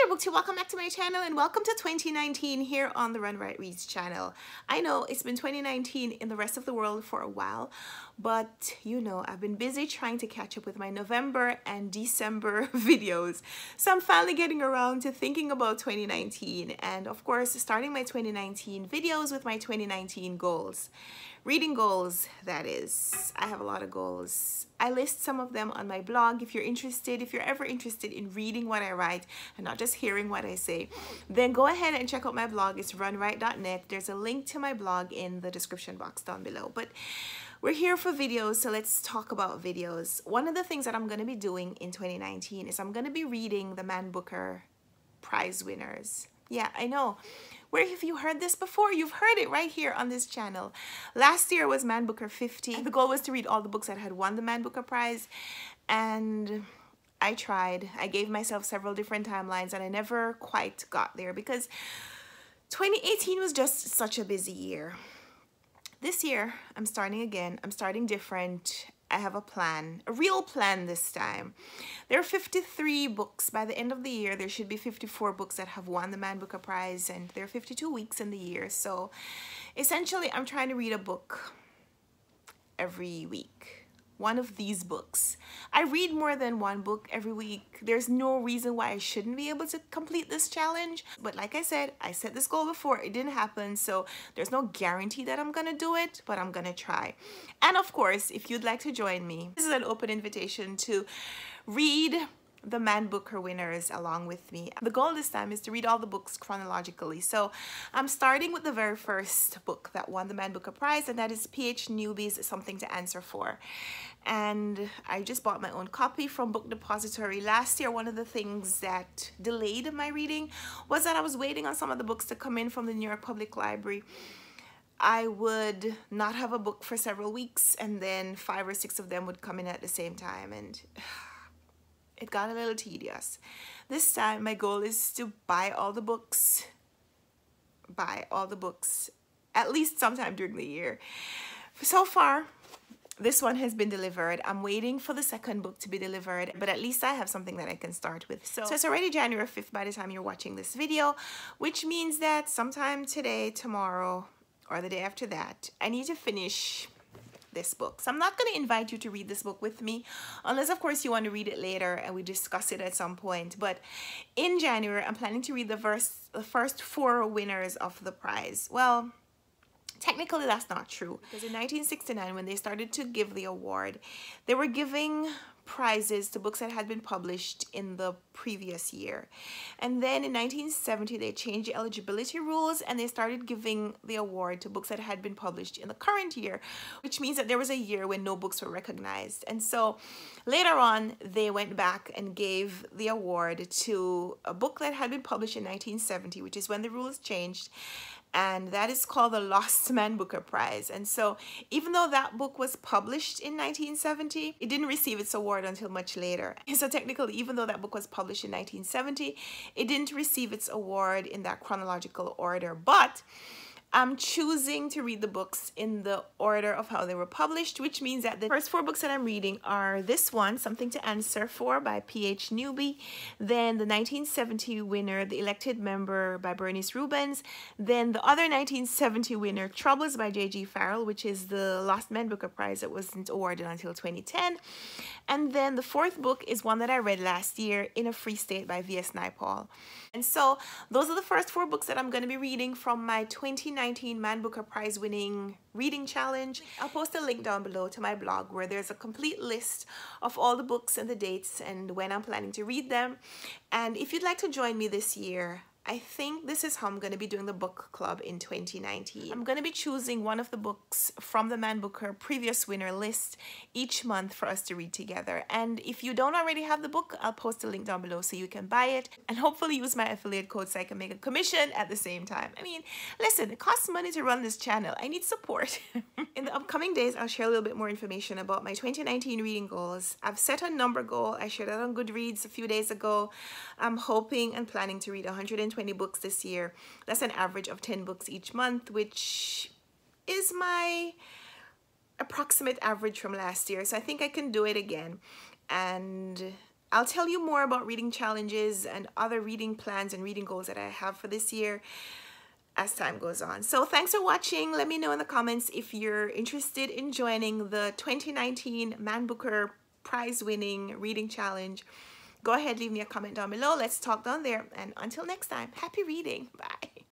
there, Booksy. Welcome back to my channel and welcome to 2019 here on the Runwright Reads channel. I know it's been 2019 in the rest of the world for a while, but you know, I've been busy trying to catch up with my November and December videos. So I'm finally getting around to thinking about 2019 and of course starting my 2019 videos with my 2019 goals. Reading goals, that is. I have a lot of goals. I list some of them on my blog. If you're interested, if you're ever interested in reading what I write and not just hearing what I say, then go ahead and check out my blog. It's runwright.net. There's a link to my blog in the description box down below. But we're here for videos, so let's talk about videos. One of the things that I'm going to be doing in 2019 is I'm going to be reading the Man Booker Prize winners. Yeah, I know. Where have you heard this before? You've heard it right here on this channel. Last year was Man Booker 50. The goal was to read all the books that had won the Man Booker Prize. And I tried. I gave myself several different timelines and I never quite got there because 2018 was just such a busy year. This year, I'm starting again. I'm starting different. I have a plan, a real plan this time. There are 53 books. By the end of the year, there should be 54 books that have won the Man Booker Prize, and there are 52 weeks in the year. So essentially, I'm trying to read a book every week. One of these books. I read more than one book every week. There's no reason why I shouldn't be able to complete this challenge. But like I said, I set this goal before. It didn't happen. So there's no guarantee that I'm going to do it, but I'm going to try. And of course, if you'd like to join me, this is an open invitation to read the Man Booker winners along with me. The goal this time is to read all the books chronologically. So I'm starting with the very first book that won the Man Booker Prize, and that is P.H. Newby's Something to Answer For. And I just bought my own copy from Book Depository. Last year, one of the things that delayed my reading was that I was waiting on some of the books to come in from the New York Public Library. I would not have a book for several weeks, and then 5 or 6 of them would come in at the same time, and it got a little tedious. This time, my goal is to buy all the books, at least sometime during the year. So far, this one has been delivered. I'm waiting for the second book to be delivered, but at least I have something that I can start with. So it's already January 5th by the time you're watching this video, which means that sometime today, tomorrow, or the day after that, I need to finish this book. So I'm not going to invite you to read this book with me, unless of course you want to read it later and we discuss it at some point. But in January, I'm planning to read the first 4 winners of the prize. Well, technically that's not true, because in 1969, when they started to give the award, they were giving prizes to books that had been published in the previous year. And then in 1970, they changed the eligibility rules and they started giving the award to books that had been published in the current year, which means that there was a year when no books were recognized. And so later on, they went back and gave the award to a book that had been published in 1970, which is when the rules changed. And that is called the Lost Man Booker Prize. And so even though that book was published in 1970, it didn't receive its award until much later. So technically, even though that book was published in 1970, it didn't receive its award in that chronological order. But I'm choosing to read the books in the order of how they were published, which means that the first 4 books that I'm reading are this one, Something to Answer For by P.H. Newby, then the 1970 winner, The Elected Member by Bernice Rubens, then the other 1970 winner, Troubles by J.G. Farrell, which is the Lost Man Booker Prize that wasn't awarded until 2010, and then the 4th book is one that I read last year, In a Free State by V.S. Naipaul. And so those are the first 4 books that I'm going to be reading from my 2019 Man Booker Prize winning reading challenge. I'll post a link down below to my blog where there's a complete list of all the books and the dates and when I'm planning to read them. And if you'd like to join me this year, I think this is how I'm going to be doing the book club in 2019. I'm going to be choosing one of the books from the Man Booker previous winner list each month for us to read together. And if you don't already have the book, I'll post a link down below so you can buy it and hopefully use my affiliate code so I can make a commission at the same time. I mean, listen, it costs money to run this channel. I need support. In the upcoming days, I'll share a little bit more information about my 2019 reading goals. I've set a number goal. I shared that on Goodreads a few days ago. I'm hoping and planning to read 120 books this year. That's an average of 10 books each month, which is my approximate average from last year. So I think I can do it again. And I'll tell you more about reading challenges and other reading plans and reading goals that I have for this year as time goes on. So thanks for watching. Let me know in the comments if you're interested in joining the 2019 Man Booker prize winning reading challenge. Go ahead, leave me a comment down below. Let's talk down there. And until next time, happy reading. Bye.